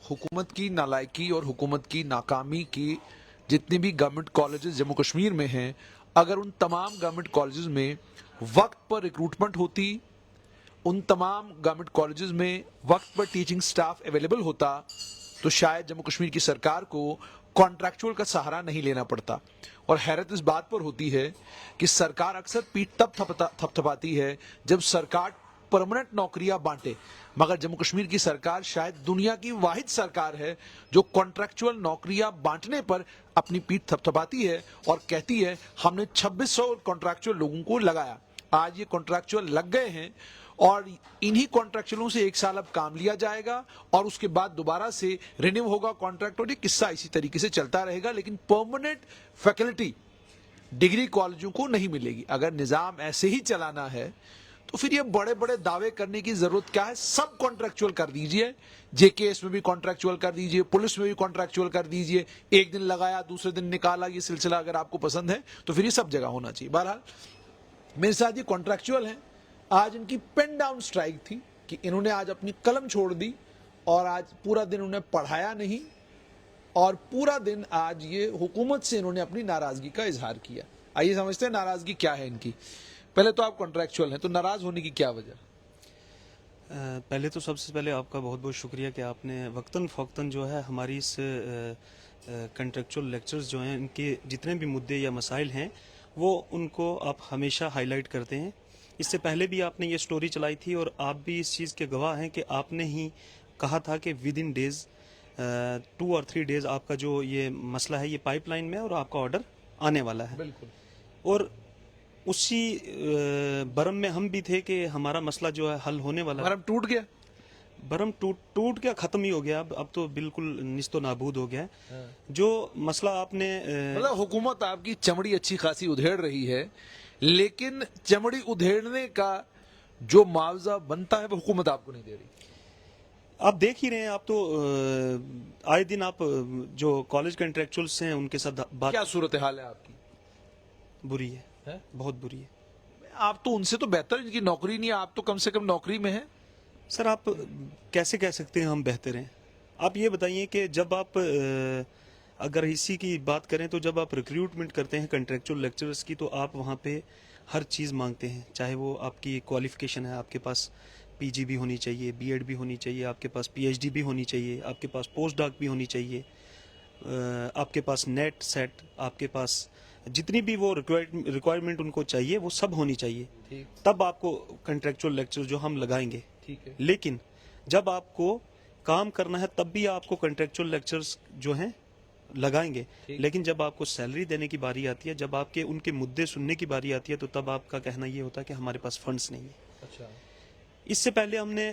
हुकूमत की नालायकी और हुकूमत की नाकामी की जितनी भी गवर्नमेंट कॉलेजेस जम्मू कश्मीर में हैं, अगर उन तमाम गवर्नमेंट कॉलेजेस में वक्त पर रिक्रूटमेंट होती, उन तमाम गवर्नमेंट कॉलेजेस में वक्त पर टीचिंग स्टाफ अवेलेबल होता, तो शायद जम्मू कश्मीर की सरकार को कॉन्ट्रैक्चुअल का सहारा नहीं लेना पड़ता। और हैरत इस बात पर होती है कि सरकार अक्सर पीठ तब थपथपाती है जब सरकार परमानेंट नौकरियां बांटे, मगर जम्मू कश्मीर की सरकार शायद दुनिया की वाहिद सरकार है जो कॉन्ट्रैक्चुअल नौकरियां बांटने पर अपनी पीठ थपथपाती है और कहती है हमने 2600 कॉन्ट्रैक्चुअल लोगों को लगाया। आज ये कॉन्ट्रैक्चुअल लग गए हैं और इन्हीं कॉन्ट्रैक्चुअलों से 1 साल अब काम लिया जाएगा और उसके बाद दोबारा से रिन्यू होगा कॉन्ट्रैक्ट और ये किस्सा इसी तरीके से चलता रहेगा, लेकिन परमानेंट फैकल्टी डिग्री कॉलेजों को नहीं मिलेगी। अगर निजाम ऐसे ही चलाना है तो फिर ये बड़े बड़े दावे करने की जरूरत क्या है? सब कॉन्ट्रैक्चुअल कर दीजिए, जेकेएस में भी कॉन्ट्रैक्चुअल कर दीजिए, पुलिस में भी कॉन्ट्रैक्चुअल कर दीजिए, एक दिन लगाया दूसरे दिन निकाला, ये सिलसिला अगर आपको पसंद है तो फिर ये सब जगह होना चाहिए। बहरहाल मेरे साथ ये कॉन्ट्रैक्चुअल हैं, आज इनकी पेन डाउन स्ट्राइक थी कि इन्होंने आज अपनी कलम छोड़ दी और आज पूरा दिन उन्हें पढ़ाया नहीं और पूरा दिन आज ये हुकूमत से इन्होंने अपनी नाराजगी का इजहार किया। आइए समझते हैं नाराजगी क्या है इनकी। पहले तो आप कॉन्ट्रैक्चुअल हैं, तो नाराज होने की क्या वजह? पहले तो सबसे पहले आपका बहुत बहुत शुक्रिया कि आपने वक्तन फ़ौक्तन जो है हमारी इस कॉन्ट्रैक्चुअल लेक्चर्स जो हैं इनके जितने भी मुद्दे या मसाइल हैं वो उनको आप हमेशा हाईलाइट करते हैं। इससे पहले भी आपने ये स्टोरी चलाई थी और आप भी इस चीज़ के गवाह हैं कि आपने ही कहा था कि विद इन डेज़ 2 और 3 डेज़ आपका जो ये मसला है ये पाइपलाइन में और आपका ऑर्डर आने वाला है। बिल्कुल। और उसी बरम में हम भी थे कि हमारा मसला जो है हल होने वाला है। भरम टूट गया? बरम टूट गया, खत्म ही हो गया। अब तो बिल्कुल निस्तो नाबूद हो गया है। जो मसला आपने मतलब हुकूमत आपकी चमड़ी अच्छी खासी उधेड़ रही है, लेकिन चमड़ी उधेड़ने का जो मुआवजा बनता है वो हुकूमत आपको नहीं दे रही। आप देख ही रहे हैं, आप तो आए दिन आप जो कॉलेज कॉन्ट्रैक्चुअल्स हैं उनके साथ बात। क्या सूरत हाल है आपकी? बुरी है, बहुत बुरी है। आप तो उनसे तो बेहतर, इनकी नौकरी नहीं है, आप तो कम से कम नौकरी में हैं। सर आप कैसे कह सकते हैं हम बेहतर हैं? आप ये बताइए कि जब आप अगर इसी की बात करें तो जब आप रिक्रूटमेंट करते हैं कॉन्ट्रैक्चुअल लेक्चरर्स की तो आप वहाँ पे हर चीज़ मांगते हैं, चाहे वो आपकी क्वालिफिकेशन है, आपके पास पीजी भी होनी चाहिए, बीएड भी होनी चाहिए, आपके पास पीएचडी भी होनी चाहिए, आपके पास पोस्ट डॉक भी होनी चाहिए, आपके पास नेट सेट, आपके पास जितनी भी वो रिक्वायरमेंट उनको चाहिए वो सब होनी चाहिए, तब आपको कॉन्ट्रैक्चुअल लेक्चर जो हम लगाएंगे। ठीक है। लेकिन जब आपको काम करना है तब भी आपको कॉन्ट्रैक्चुअल लेक्चर्स जो हैं लगाएंगे, लेकिन जब आपको सैलरी देने की बारी आती है, जब आपके उनके मुद्दे सुनने की बारी आती है, तो तब आपका कहना ये होता है कि हमारे पास फंड्स नहीं है। अच्छा। इससे पहले हमने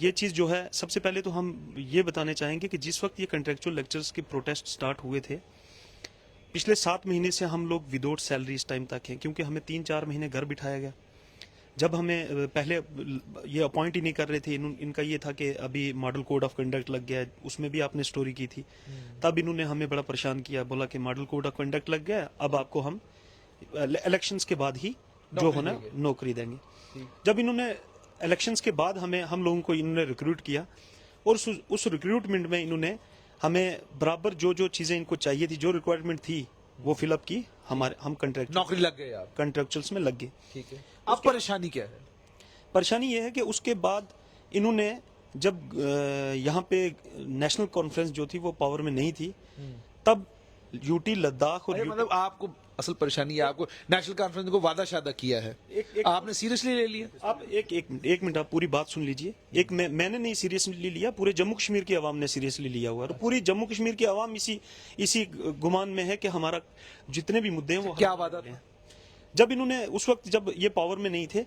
ये चीज़ जो है, सबसे पहले तो हम ये बताने चाहेंगे कि जिस वक्त ये कॉन्ट्रैक्चुअल लेक्चर्स के प्रोटेस्ट स्टार्ट हुए थे, पिछले 7 महीने से हम लोग विदाउट सैलरी इस टाइम तक हैं, क्योंकि हमें 3-4 महीने घर बिठाया गया। जब हमें पहले ये अपॉइंट ही नहीं कर रहे थे, इनका ये था कि अभी मॉडल कोड ऑफ कंडक्ट लग गया है, उसमें भी आपने स्टोरी की थी, तब इन्होंने हमें बड़ा परेशान किया, बोला कि मॉडल कोड ऑफ कंडक्ट लग गया, अब आपको हम इलेक्शंस के बाद ही जो होना नौकरी देंगे। जब इन्होंने इलेक्शंस के बाद हम लोगों को इन्होंने रिक्रूट किया और उस रिक्रूटमेंट में इन्होंने हमें बराबर जो चीज़ें इनको चाहिए थी, जो रिक्वायरमेंट थी वो फिलअप की, हम कॉन्ट्रैक्ट नौकरी लग गए, आप कॉन्ट्रैक्चुअल्स में लग गए। ठीक है। अब परेशानी क्या है? परेशानी ये है कि उसके बाद इन्होंने जब यहाँ पे नेशनल कॉन्फ्रेंस जो थी वो पावर में नहीं थी, तब यूटी लद्दाख और मतलब आपको असल परेशानी है, आपको नेशनल कॉन्फ्रेंस को वादा शादा किया है, आपने सीरियसली ले लिया? आप एक मिनट, आप पूरी बात सुन लीजिए। मैंने नहीं सीरियसली लिया, पूरे जम्मू कश्मीर की आवाम ने सीरियसली लिया हुआ है। और पूरी जम्मू कश्मीर की आवाम इसी गुमान में है कि हमारा जितने भी मुद्दे हैं वो क्या वादा था? जब इन्होंने उस वक्त जब ये पावर में नहीं थे,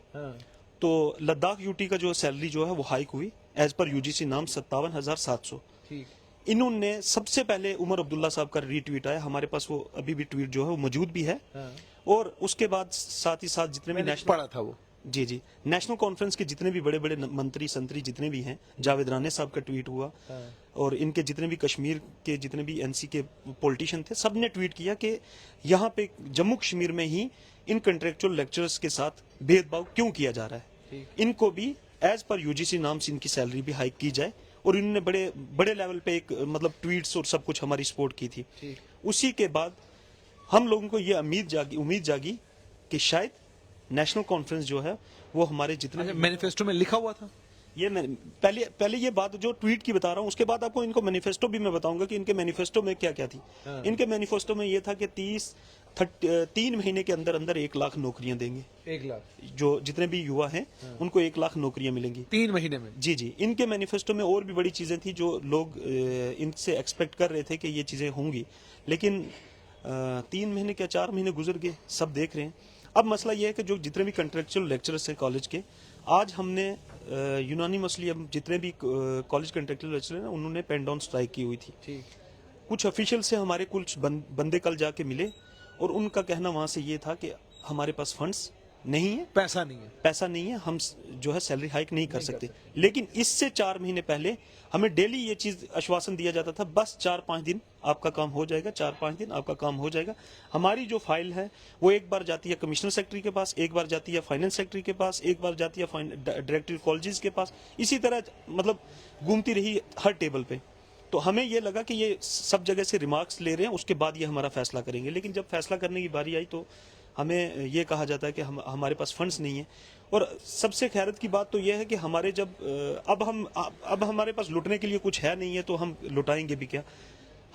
तो लद्दाख यूटी का जो सैलरी जो है वो हाइक हुई एज पर यूजीसी नाम 57,700। इन्होंने सबसे पहले उमर अब्दुल्ला साहब का रीट्वीट आया, हमारे पास वो अभी भी ट्वीट जो है वो मौजूद भी है। और उसके बाद साथ ही साथ जितने भी नेशनल पढ़ा था वो, जी नेशनल कॉन्फ्रेंस के जितने भी बड़े बड़े मंत्री संतरी जितने भी हैं, जावेद राणे साहब का ट्वीट हुआ, और इनके जितने भी कश्मीर के जितने भी एनसी के पॉलिटिशियन थे, सब ने ट्वीट किया कि यहाँ पे जम्मू कश्मीर में ही इन कॉन्ट्रैक्चुअल लेक्चरर्स के साथ भेदभाव क्यों किया जा रहा है, इनको भी एज पर यूजीसी नाम से इनकी सैलरी भी हाइक की जाए और इन्होंने बड़े बड़े लेवल पे एक मतलब ट्वीट्स और सब कुछ हमारी सपोर्ट की थी। उसी के बाद हम लोगों को ये उम्मीद जागी कि शायद नेशनल कॉन्फ्रेंस जो है वो हमारे जितने मैनिफेस्टो में लिखा हुआ था। ये मैं पहले ये बात जो ट्वीट की बता रहा हूँ, उसके बाद आपको इनको मैनिफेस्टो भी मैं बताऊंगा कि इनके मैनिफेस्टो में क्या क्या थी। इनके मैनिफेस्टो में ये था कि 3 महीने के अंदर अंदर 1 लाख नौकरियां देंगे। 1 लाख जो जितने भी युवा हैं उनको 1 लाख नौकरियां मिलेंगी 3 महीने में। जी जी। इनके मैनिफेस्टो में और भी बड़ी चीजें थी जो लोग इनसे एक्सपेक्ट कर रहे थे कि ये चीजें होंगी, लेकिन 3 महीने क्या 4 महीने गुजर गए, सब देख रहे हैं। अब मसला ये है कि जो जितने भी कंट्रेक्चुअल लेक्चरर्स हैं कॉलेज के, आज हमने यूनानिमसली अब जितने भी कॉलेज कंट्रेक्चुअल लेक्चरर हैं उन्होंने पेन डाउन स्ट्राइक की हुई थी। कुछ ऑफिशियल से हमारे कुछ बंदे कल जाके मिले और उनका कहना वहां से ये था कि हमारे पास फंड्स नहीं है, पैसा नहीं है, हम जो है सैलरी हाइक नहीं कर सकते। लेकिन इससे 4 महीने पहले हमें डेली ये चीज आश्वासन दिया जाता था, बस 4-5 दिन आपका काम हो जाएगा, 4-5 दिन आपका काम हो जाएगा। हमारी जो फाइल है वो एक बार जाती है कमिश्नर सेक्रेटरी के पास, एक बार जाती है फाइनेंस सेक्रेटरी के पास, एक बार जाती है डायरेक्टर कॉलेजेस के पास, इसी तरह मतलब घूमती रही हर टेबल पे। तो हमें ये लगा कि ये सब जगह से रिमार्क्स ले रहे हैं, उसके बाद ये हमारा फैसला करेंगे। लेकिन जब फैसला करने की बारी आई तो हमें ये कहा जाता है कि हमारे पास फंड्स नहीं है। और सबसे खैरत की बात तो ये है कि हमारे जब अब हमारे पास लुटने के लिए कुछ है नहीं है तो हम लुटाएंगे भी क्या।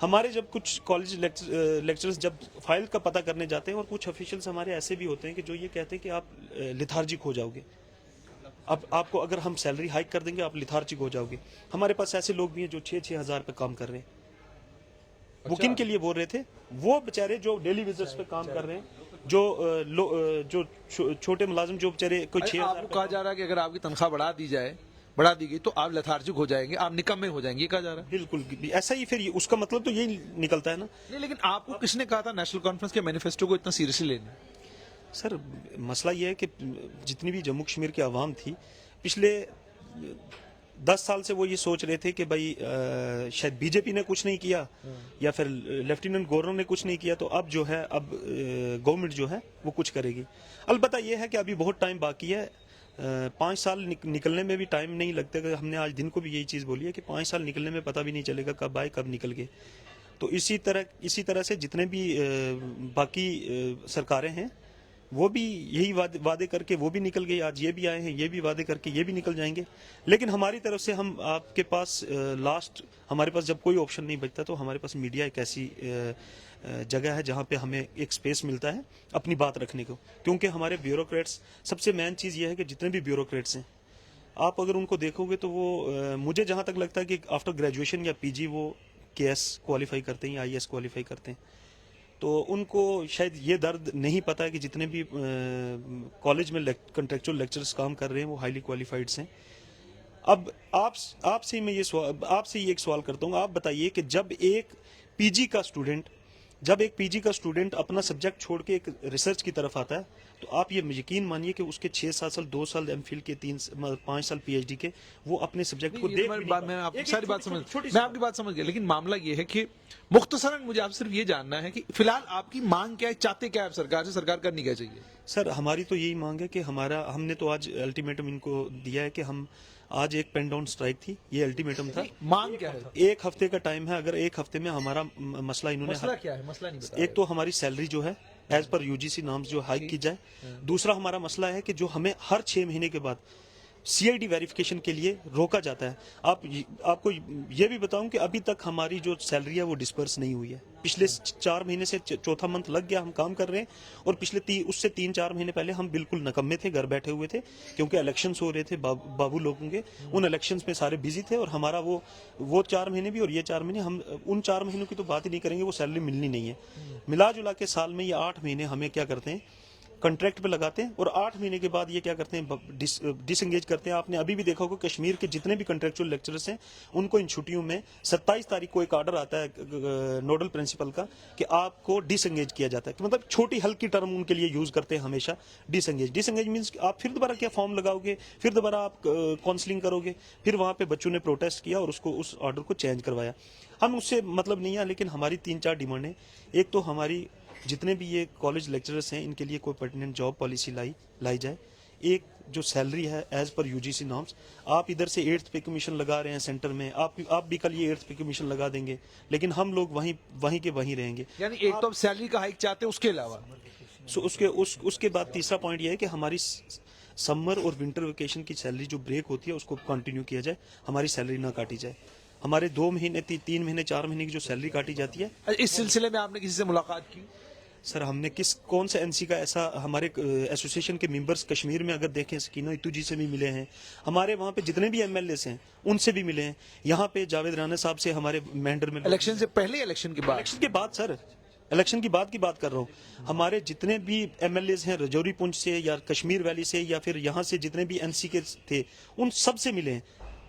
हमारे जब कुछ कॉलेज लेक्चरर्स जब फाइल का पता करने जाते हैं और कुछ ऑफिशियल्स हमारे ऐसे भी होते हैं कि जो ये कहते हैं कि आप लिथार्जिक हो जाओगे, अब आपको अगर हम सैलरी हाइक कर देंगे आप लिथार्जिक हो जाओगे। हमारे पास ऐसे लोग भी हैं जो 6-6 हज़ार पे काम कर रहे हैं। बुकिंग के लिए बोल रहे थे, वो बेचारे जो डेली विजिट्स पे काम कर रहे हैं, जो छोटे मुलाजिम जो बेचारे कोई 6 आपको कहा जा रहा है कि अगर आपकी तनख्वाह बढ़ा दी गई तो आप लेथार्जिक हो जाएंगे, आप निकम्मे हो जाएंगे, कहा जा रहा है। बिल्कुल ऐसा ही, फिर उसका मतलब तो यही निकलता है ना। नहीं, लेकिन आपको किसने कहा था नेशनल कॉन्फ्रेंस के मैनिफेस्टो को इतना सीरियसली लेना? सर मसला ये है कि जितनी भी जम्मू कश्मीर की आवाम थी, पिछले 10 साल से वो ये सोच रहे थे कि भाई शायद बीजेपी ने कुछ नहीं किया या फिर लेफ्टिनेंट गवर्नर ने कुछ नहीं किया, तो अब जो है अब गवर्नमेंट जो है वो कुछ करेगी। अलबत्ता ये है कि अभी बहुत टाइम बाकी है, 5 साल निकलने में भी टाइम नहीं लगता। हमने आज दिन को भी यही चीज़ बोली है कि 5 साल निकलने में पता भी नहीं चलेगा कब आए कब निकल गए। तो इसी तरह से जितने भी बाकी सरकारें हैं वो भी यही वादे करके वो भी निकल गए, आज ये भी आए हैं, ये भी वादे करके ये भी निकल जाएंगे। लेकिन हमारी तरफ से हम आपके पास लास्ट हमारे पास जब कोई ऑप्शन नहीं बचता तो हमारे पास मीडिया एक ऐसी जगह है जहाँ पे हमें एक स्पेस मिलता है अपनी बात रखने को। क्योंकि हमारे ब्यूरोक्रेट्स, सबसे मेन चीज़ ये है कि जितने भी ब्यूरोक्रेट्स हैं आप अगर उनको देखोगे तो वो मुझे जहाँ तक लगता है कि आफ्टर ग्रेजुएशन या पीजी वो केएस क्वालिफाई करते हैं या आईएएस क्वालिफाई करते हैं, तो उनको शायद ये दर्द नहीं पता है कि जितने भी कॉलेज में कंट्रेक्चुअल लेक्चरर्स काम कर रहे हैं वो हाईली क्वालिफाइड्स हैं। अब आपसे मैं आपसे एक सवाल करता हूँ, आप बताइए कि जब एक पीजी का स्टूडेंट अपना सब्जेक्ट छोड़ के एक रिसर्च की तरफ आता है तो आप ये यकीन मानिए कि उसके 6-7 साल 2 साल एमफिल के 5 साल पीएचडी के वो अपने सब्जेक्ट को देख भी मैं आपकी सारी बात समझ गया, लेकिन मामला ये है कि मुख्तसरन मुझे आप सिर्फ ये जानना है कि फिलहाल आपकी मांग क्या है, चाहते क्या है सरकार से, सरकार करनी क्या चाहिए? सर हमारी तो यही मांग है कि हमने तो आज अल्टीमेटम इनको दिया है कि हम आज एक पेन डाउन स्ट्राइक थी, ये अल्टीमेटम था। मांग क्या है? 1 हफ्ते का टाइम है, अगर 1 हफ्ते में हमारा मसला इन्होंने क्या है? मसला नहीं बता। एक तो हमारी सैलरी जो है एज पर यूजीसी नॉर्म्स जो हाइक की जाए, दूसरा हमारा मसला है कि जो हमें हर 6 महीने के बाद सीआईडी वेरिफिकेशन के लिए रोका जाता है। आपको ये भी बताऊं कि अभी तक हमारी जो सैलरी है वो डिस्पर्स नहीं हुई है। पिछले 4 महीने से चौथा मंथ लग गया, हम काम कर रहे हैं, और पिछले उससे 3-4 महीने पहले हम बिल्कुल नकम्मे थे, घर बैठे हुए थे क्योंकि इलेक्शंस हो रहे थे बाबू लोगों के, उन इलेक्शंस में सारे बिजी थे और हमारा वो 4 महीने भी और ये 4 महीने, हम उन 4 महीनों की तो बात ही नहीं करेंगे, वो सैलरी मिलनी नहीं है। मिला जुला के साल में ये 8 महीने हमें क्या करते हैं कॉन्ट्रैक्ट पे लगाते हैं और 8 महीने के बाद ये क्या करते हैं डिसएंगेज करते हैं। आपने अभी भी देखा होगा कश्मीर के जितने भी कॉन्ट्रैक्चुअल लेक्चरर्स हैं उनको इन छुट्टियों में 27 तारीख को एक ऑर्डर आता है नोडल प्रिंसिपल का कि आपको डिसएंगेज किया जाता है, कि मतलब छोटी हल्की टर्म उनके लिए यूज करते हैं हमेशा डिसएंगेज मीन्स आप फिर दोबारा क्या फॉर्म लगाओगे, फिर दोबारा आप काउंसलिंग करोगे, फिर वहां पे बच्चों ने प्रोटेस्ट किया और उस ऑर्डर को चेंज करवाया। हम उससे मतलब नहीं है, लेकिन हमारी 3-4 डिमांड है। एक तो हमारी जितने भी ये कॉलेज लेक्चरर्स हैं इनके लिए कोई पर्टिनेंट जॉब पॉलिसी लाई जाए। एक जो सैलरी है एज पर यूजीसी नॉर्म्स, आप इधर से 8th पे कमीशन लगा रहे हैं सेंटर में, आप भी कल ये 8th पे कमीशन लगा देंगे, लेकिन हम लोग वहीं के वहीं रहेंगे। यानी एक तो सैलरी का हाइक चाहते हैं, उसके अलावा सो उसके बाद तीसरा पॉइंट ये है कि हमारी समर और विंटर वेकेशन की सैलरी जो ब्रेक होती है उसको कंटिन्यू किया जाए, हमारी सैलरी ना काटी जाए। हमारे 2 महीने 3 महीने 4 महीने की जो सैलरी काटी जाती है, इस सिलसिले में आपने किसी से मुलाकात की? सर हमने कौन सा एनसी का ऐसा, हमारे एसोसिएशन के मेंबर्स कश्मीर में अगर देखें, सकीना इतू जी से भी मिले हैं, हमारे वहाँ पे जितने भी एमएलएस हैं उनसे भी मिले हैं, यहाँ पे जावेद राना साहब से हमारे मैंडर में इलेक्शन से पहले, इलेक्शन के बाद? इलेक्शन के बाद सर, इलेक्शन की बात कर रहा हूँ। हमारे जितने भी एमएलएस हैं रजौरी पुंछ से या कश्मीर वैली से या फिर यहाँ से जितने भी एनसी के थे, उन सब से मिले हैं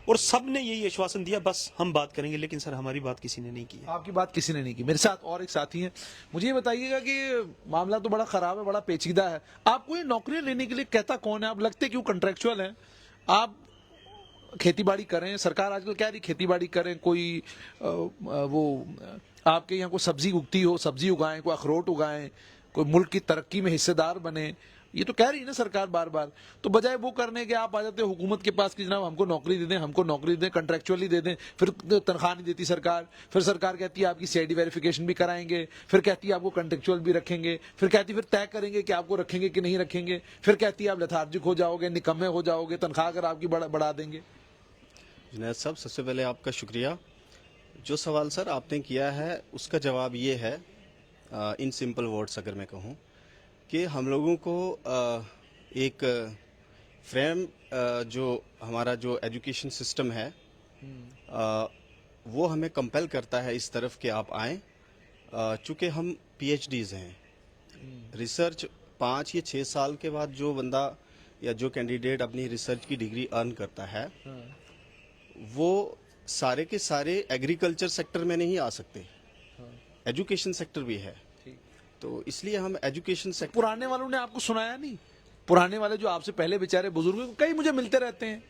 और सब ने यही आश्वासन दिया बस हम बात करेंगे, लेकिन सर हमारी बात किसी ने नहीं की। आपकी बात किसी ने नहीं की। मेरे साथ और एक साथी हैं, मुझे ये बताइएगा कि मामला तो बड़ा खराब है, बड़ा पेचीदा है। आपको ये नौकरियां लेने के लिए कहता कौन है? आप लगते क्यों कंट्रेक्चुअल हैं? आप खेती बाड़ी करें, सरकार आजकल कह रही खेती बाड़ी करें, कोई वो आपके यहाँ कोई सब्जी उगती हो, सब्जी उगाएं, कोई अखरोट उगाएं, कोई मुल्क की तरक्की में हिस्सेदार बने, ये तो कह रही है ना सरकार बार बार। तो बजाय वो करने के आप आ जाते हैं हुकूमत के पास कि जनाब हमको नौकरी दे दें, हमको नौकरी दे दें, कंट्रेक्चुअली दे दें, फिर तनख्वाह नहीं देती सरकार, फिर सरकार कहती है आपकी सीआईडी वेरिफिकेशन भी कराएंगे, फिर कहती है आपको कंट्रेक्चुअल भी रखेंगे, फिर कहती है फिर तय करेंगे कि आपको रखेंगे कि नहीं रखेंगे, फिर कहती है आप लेथार्जिक हो जाओगे, निकम्मे हो जाओगे, तनख्वाह अगर आपकी बढ़ा देंगे। जुनैद साहब, सबसे पहले आपका शुक्रिया। जो सवाल सर आपने किया है उसका जवाब ये है, इन सिंपल वर्ड्स अगर मैं कहूँ, कि हम लोगों को एक फ्रेम जो हमारा जो एजुकेशन सिस्टम है वो हमें कंपेल करता है इस तरफ कि आप आएँ। चूँकि हम पीएचडीज हैं, रिसर्च 5 या 6 साल के बाद जो बंदा या जो कैंडिडेट अपनी रिसर्च की डिग्री अर्न करता है वो सारे के सारे एग्रीकल्चर सेक्टर में नहीं आ सकते, एजुकेशन सेक्टर भी है। तो इसलिए हम एजुकेशन सेक्टर। पुराने वालों ने आपको सुनाया नहीं? पुराने वाले जो आपसे पहले बेचारे बुजुर्ग कई मुझे मिलते रहते हैं,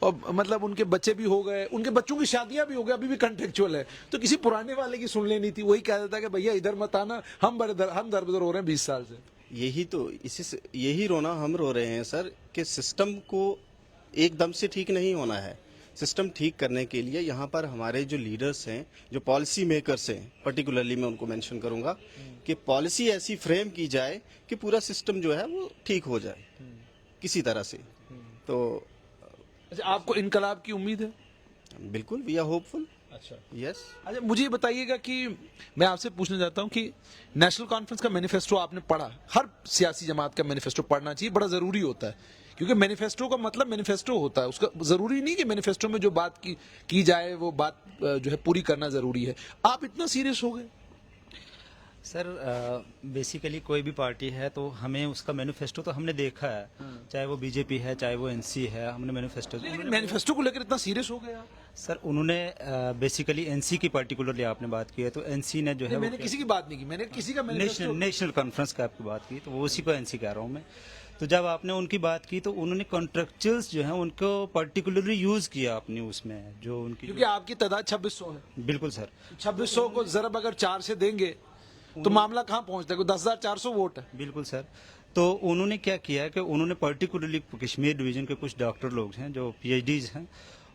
और मतलब उनके बच्चे भी हो गए, उनके बच्चों की शादियां भी हो गई, अभी भी कंट्रेक्चुअल है। तो किसी पुराने वाले की सुन लेनी थी, वही कह देता कि भैया इधर मत आना, हम दर बदर हो रहे हैं 20 साल से। यही तो यही रोना हम रो रहे हैं सर, कि सिस्टम को एकदम से ठीक नहीं होना है। सिस्टम ठीक करने के लिए यहाँ पर हमारे जो लीडर्स हैं, जो पॉलिसी मेकर्स हैं, पर्टिकुलरली मैं उनको मेंशन करूंगा कि पॉलिसी ऐसी फ्रेम की जाए कि पूरा सिस्टम जो है वो ठीक हो जाए किसी तरह से। तो अच्छा, आपको इनकलाब की उम्मीद है? बिल्कुल, वी आर होपफुल। अच्छा, यस। अच्छा, मुझे ये बताइएगा कि मैं आपसे पूछना चाहता हूँ कि नेशनल कॉन्फ्रेंस का मैनिफेस्टो आपने पढ़ा? हर सियासी जमात का मैनिफेस्टो पढ़ना चाहिए, बड़ा जरूरी होता है, क्योंकि मैनिफेस्टो का मतलब मैनिफेस्टो होता है, उसका जरूरी नहीं कि मैनिफेस्टो में जो बात की जाए वो बात जो है पूरी करना जरूरी है। आप इतना सीरियस हो गए? सर बेसिकली कोई भी पार्टी है तो हमें उसका मैनिफेस्टो तो हमने देखा है, चाहे वो बीजेपी है चाहे वो एनसी है, हमने मैनिफेस्टो। लेकिन मैनिफेस्टो को लेकर इतना सीरियस हो गए आप? सर उन्होंने बेसिकली एनसी की पर्टिकुलरली आपने बात की है, तो एनसी ने जो है मैंने किसी की बात नहीं की, मैंने किसी का नेशनल कॉन्फ्रेंस का आपकी बात की, तो वो उसी को एनसी कह रहा हूँ मैं। तो जब आपने उनकी बात की तो उन्होंने कॉन्ट्रेक्चुअल्स जो है उनको पर्टिकुलरली यूज किया अपनी उसमें, जो उनकी, क्योंकि आपकी तादाद 2600 है। बिल्कुल सर। 2600 को जरब अगर 4 से देंगे तो मामला कहाँ पहुंचता है? कोई 10,400 वोट है। बिल्कुल सर। तो उन्होंने क्या किया है कि उन्होंने पर्टिकुलरली कश्मीर डिवीजन के कुछ डॉक्टर लोग हैं जो पीएचडीज हैं,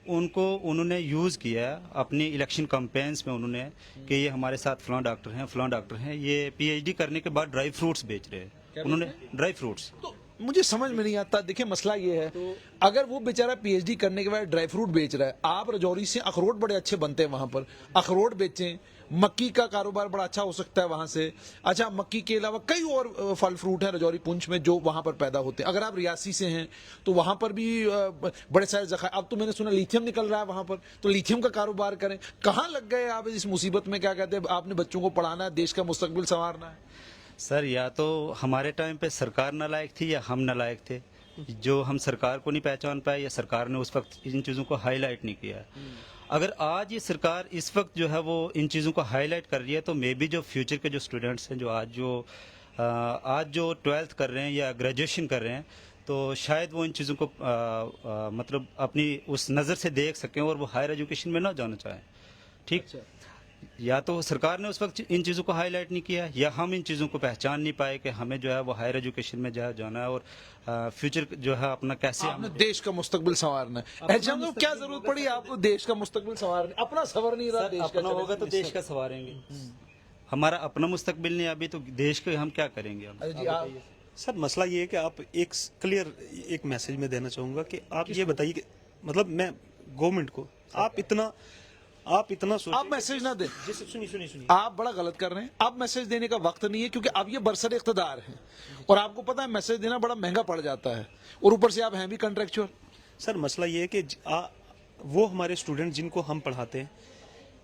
उनको उन्होंने यूज़ किया है अपनी इलेक्शन कैंपेन्स में। उन्होंने कि ये हमारे साथ फलां डॉक्टर हैं, ये पीएचडी करने के बाद ड्राई फ्रूट्स बेच रहे हैं। उन्होंने ड्राई फ्रूट्स, तो मुझे समझ में नहीं आता। देखिए मसला ये है, अगर वो बेचारा पीएचडी करने के बाद ड्राई फ्रूट बेच रहा है, आप रजौरी से अखरोट बड़े अच्छे बनते हैं, वहां पर अखरोट बेचें, मक्की का कारोबार बड़ा अच्छा हो सकता है वहां से। अच्छा, मक्की के अलावा कई और फल फ्रूट हैं रजौरी पुंछ में जो वहां पर पैदा होते हैं। अगर आप रियासी से हैं तो वहां पर भी बड़े सारे जखायर, अब तो मैंने सुना लिथियम निकल रहा है वहां पर, तो लिथियम का कारोबार करें। कहाँ लग गए आप इस मुसीबत में? क्या कहते हैं, आपने बच्चों को पढ़ाना है, देश का मुस्तकबिल संवारना है। सर या तो हमारे टाइम पे सरकार नालायक थी या हम नालायक थे, जो हम सरकार को नहीं पहचान पाए या सरकार ने उस वक्त इन चीज़ों को हाईलाइट नहीं किया। अगर आज ये सरकार इस वक्त जो है वो इन चीज़ों को हाईलाइट कर रही है, तो मे बी जो फ्यूचर के जो स्टूडेंट्स हैं, जो आज जो 12th कर रहे हैं या ग्रेजुएशन कर रहे हैं, तो शायद वो इन चीज़ों को मतलब अपनी उस नज़र से देख सकें और वो हायर एजुकेशन में ना जाना चाहें। ठीक। या तो सरकार ने उस वक्त इन चीज़ों को हाईलाइट नहीं किया, या हम इन चीज़ों को पहचान नहीं पाए कि हमें जो है वो हायर एजुकेशन में जाना है और फ्यूचर जो है अपना कैसे आपने देश का मुस्तकबिल संवारना है। एचएम साहब, क्या जरूरत पड़ी आपको देश का मुस्तकबिल संवारने? अपना सवर नहीं रहा, देश का अपना होगा तो देश का संवारेंगे। हमारा अपना मुस्तकबिल नहीं अभी, तो देश के हम क्या करेंगे? हम अरे जी, आप सर मसला ये है कि आप एक क्लियर एक मैसेज में देना चाहूंगा कि आप ये बताइए कि मतलब मैं गवर्नमेंट को आप इतना सोचिए। आप मैसेज ना दें। जी सर, सुनिए आप बड़ा गलत कर रहे हैं। अब मैसेज देने का वक्त नहीं है, क्योंकि अब ये बरसर इख्तिदार है और आपको पता है मैसेज देना बड़ा महंगा पड़ जाता है, और ऊपर से आप हैं भी कॉन्ट्रेक्चुअल। सर मसला ये है कि वो हमारे स्टूडेंट जिनको हम पढ़ाते हैं,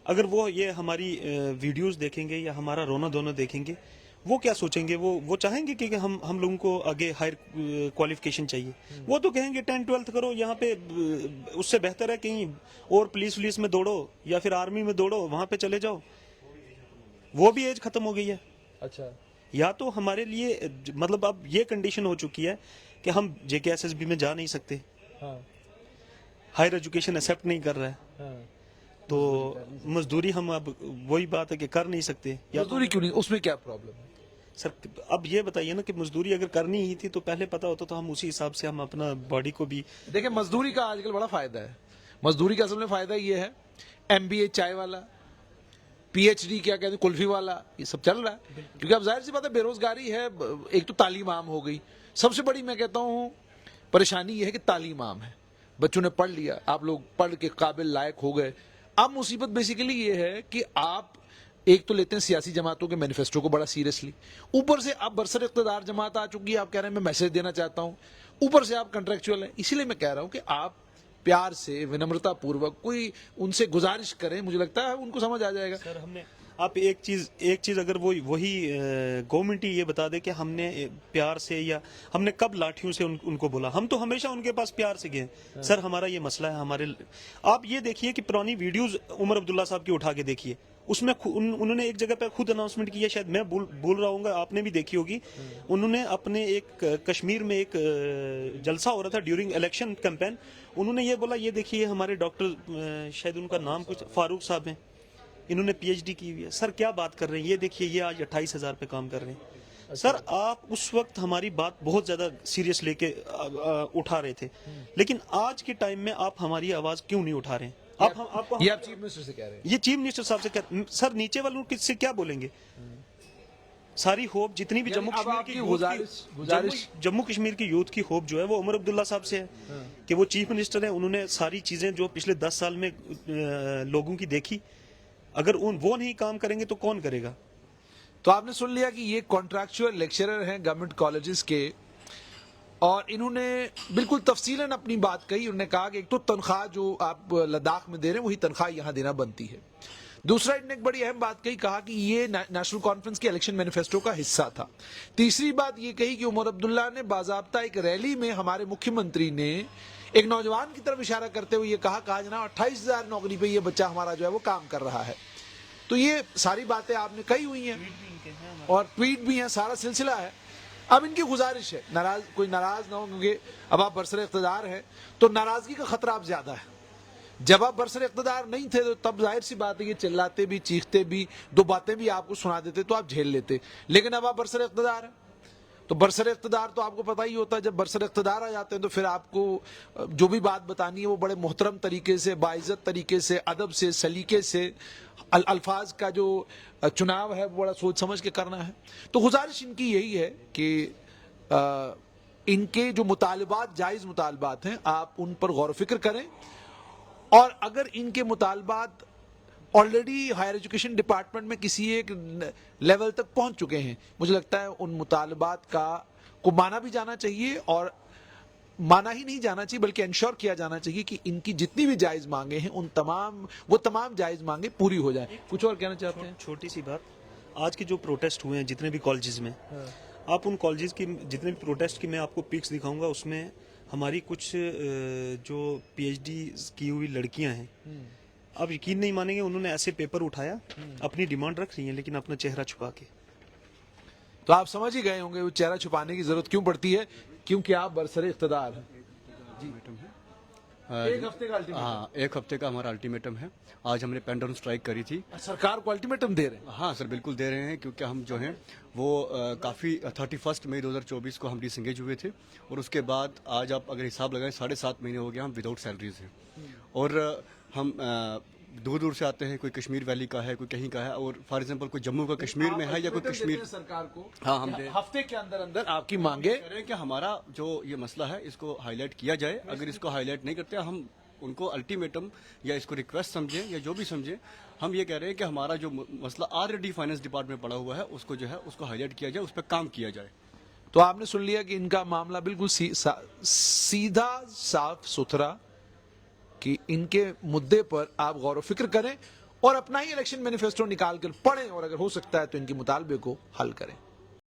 अगर वो ये हमारी वीडियोस देखेंगे या हमारा रोना धोना देखेंगे, वो क्या सोचेंगे? वो चाहेंगे कि हम लोगों को आगे हायर क्वालिफिकेशन चाहिए। वो तो कहेंगे 10-12th करो यहाँ पे, उससे बेहतर है कहीं और पुलिस में दौड़ो या फिर आर्मी में दौड़ो, वहां पे चले जाओ। वो भी एज खत्म हो गई है। अच्छा, या तो हमारे लिए मतलब अब ये कंडीशन हो चुकी है कि हम JKSSB में जा नहीं सकते, हायर एजुकेशन एक्सेप्ट नहीं कर रहा है, तो मजदूरी हम अब वही बात है कि कर नहीं सकते। या मजदूरी क्यों नहीं? उसमें क्या प्रॉब्लम है? सर अब ये बताइए ना कि मजदूरी अगर करनी ही थी तो पहले पता होता तो हम उसी हिसाब से हम अपना बॉडी को भी। देखिए, मजदूरी का आजकल बड़ा फायदा है। मजदूरी का असल में फायदा ये है, MBA चाय वाला, PhD क्या कहते हैं कुल्फी वाला, ये सब चल रहा है। क्योंकि अब जाहिर सी बात है बेरोजगारी है, एक तो तालीम आम हो गई। सबसे बड़ी मैं कहता हूँ परेशानी ये है कि तालीम आम है, बच्चों ने पढ़ लिया, आप लोग पढ़ के काबिल लायक हो गए। अब मुसीबत बेसिकली ये है कि आप एक तो लेते हैं सियासी जमातों के मैनिफेस्टो को बड़ा सीरियसली, ऊपर से आप बरसर इक़्तिदार जमात आ चुकी है, आप कह रहे हैं मैं मैसेज देना चाहता हूं, ऊपर से आप कॉन्ट्रेक्चुअल हैं। इसीलिए मैं कह रहा हूं कि आप प्यार से विनम्रता पूर्वक कोई उनसे गुजारिश करें, मुझे लगता है उनको समझ आ जाएगा। सर हमने आप एक चीज अगर वही गवर्नमेंट ही ये बता दे कि हमने प्यार से या हमने कब लाठियों से उनको बोला, हम तो हमेशा उनके पास प्यार से गए। सर हमारा ये मसला है, हमारे आप ये देखिए कि पुरानी वीडियोस उमर अब्दुल्ला साहब की उठा के देखिए, उसमें उन्होंने एक जगह पे खुद अनाउंसमेंट किया, शायद मैं बोल रहा हूँ, आपने भी देखी होगी। उन्होंने अपने एक कश्मीर में एक जलसा हो रहा था ड्यूरिंग इलेक्शन कैंपेन, उन्होंने ये बोला ये देखिए हमारे डॉक्टर, शायद उनका नाम कुछ फारूक साहब हैं, इन्होंने PhD की हुई है। सर क्या बात कर रहे हैं, ये देखिए ये आज 28,000 पे काम कर रहे हैं। सर आप उस वक्त हमारी बात बहुत ज्यादा सीरियस लेके उठा रहे थे, लेकिन आज के टाइम में आप हमारी आवाज क्यों नहीं उठा रहे हैं? ये आप चीफ मिनिस्टर से कह रहे हैं? ये चीफ मिनिस्टर साहब से सर नीचे वालों किससे क्या बोलेंगे? सारी होप जितनी भी जम्मू कश्मीर की यूथ की होप जो है वो उमर अब्दुल्ला साहब से है कि वो चीफ मिनिस्टर हैं, उन्होंने सारी चीजें जो पिछले 10 साल में लोगों की देखी, अगर वो नहीं काम करेंगे तो कौन करेगा? तो आपने सुन लिया कि ये कॉन्ट्रैक्चुअल लेक्चरर हैं गवर्नमेंट कॉलेजेस के, और इन्होंने बिल्कुल तफसीलन अपनी बात कही। उन्होंने कहा कि एक तो तनख्वाह जो आप लद्दाख में दे रहे हैं वही तनख्वाह यहां देना बनती है। दूसरा, इन्होंने एक बड़ी अहम बात कही, कहा कि ये नेशनल कॉन्फ्रेंस के इलेक्शन मैनिफेस्टो का हिस्सा था। तीसरी बात ये कही कि उमर अब्दुल्ला ने बाज़ाब्ता एक रैली में हमारे मुख्यमंत्री ने एक नौजवान की तरफ इशारा करते हुए ये कहा जनाब 28,000 नौकरी पे ये बच्चा हमारा जो है वो काम कर रहा है। तो ये सारी बातें आपने कही हुई हैं और ट्वीट भी हैं, सारा सिलसिला है। अब इनकी गुजारिश है, कोई नाराज ना हो, क्योंकि अब आप बरसर इक़्तिदार हैं तो नाराजगी का खतरा अब ज्यादा है। जब आप बरसर इक़्तिदार नहीं थे तो तब जाहिर सी बात है कि चिल्लाते भी, चीखते भी, दो बातें भी आपको सुना देते तो आप झेल लेते। लेकिन अब आप बरसर इक़्तिदार हैं तो बरसर इक़्तिदार तो आपको पता ही होता है, जब बरसर इक़्तिदार आ जाते हैं तो फिर आपको जो भी बात बतानी है वो बड़े मोहतरम तरीके से, बाइज्जत तरीके से, अदब से, सलीके से, अल्फाज का जो चुनाव है वो बड़ा सोच समझ के करना है। तो गुजारिश इनकी यही है कि इनके जो मुतालबात जायज़ मुतालबात हैं आप उन पर गौर फिक्र करें, और अगर इनके मुतालबात ऑलरेडी हायर एजुकेशन डिपार्टमेंट में किसी एक लेवल तक पहुंच चुके हैं, मुझे लगता है उन मुतालबात को माना भी जाना चाहिए, और माना ही नहीं जाना चाहिए बल्कि इंश्योर किया जाना चाहिए कि इनकी जितनी भी जायज मांगे हैं वो तमाम जायज मांगे पूरी हो जाए। कुछ और कहना चाहते हैं? छोटी सी बात, आज के जो प्रोटेस्ट हुए हैं जितने भी कॉलेजेस में, आप उन कॉलेजेस की जितने भी प्रोटेस्ट की मैं आपको पिक्स दिखाऊंगा, उसमें हमारी कुछ जो PhD की हुई लड़कियां हैं, आप यकीन नहीं मानेंगे, उन्होंने ऐसे पेपर उठाया, अपनी डिमांड रख रही हैं लेकिन अपना चेहरा छुपा के। तो आप समझ ही गए होंगे वो चेहरा छुपाने की जरूरत क्यों पड़ती है, क्योंकि आप बरसर इक़्तिदार हैं। जी एक हफ्ते का अल्टीमेटम। हाँ, एक हफ्ते का हमारा अल्टीमेटम है। आज हमने पेन डाउन स्ट्राइक करी थी। सरकार को अल्टीमेटम दे रहे हैं। हाँ सर, बिल्कुल दे रहे हैं, क्योंकि हम जो हैं वो काफ़ी 31 मई 2024 को हम डिसंगेज हुए थे, और उसके बाद आज आप अगर हिसाब लगाएं 7.5 महीने हो गया हम विदाउट सैलरीज हैं। और हम दूर दूर से आते हैं, कोई कश्मीर वैली का है, कोई कहीं का है, और फॉर एग्जांपल कोई जम्मू का कश्मीर में है या कोई कश्मीर। सरकार को हाँ, हम हफ्ते के अंदर अंदर आपकी मांगे कह रहे हैं कि हमारा जो ये मसला है इसको हाईलाइट किया जाए। अगर इसको हाईलाइट नहीं करते, हम उनको अल्टीमेटम या इसको रिक्वेस्ट समझें या जो भी समझें, हम ये कह रहे हैं कि हमारा जो मसला ऑलरेडी फाइनेंस डिपार्टमेंट पड़ा हुआ है उसको जो है उसको हाईलाइट किया जाए, उस पर काम किया जाए। तो आपने सुन लिया कि इनका मामला बिल्कुल सीधा साफ सुथरा, कि इनके मुद्दे पर आप गौर व फिक्र करें और अपना ही इलेक्शन मैनिफेस्टो निकाल कर पढ़ें, और अगर हो सकता है तो इनके मुतालबे को हल करें।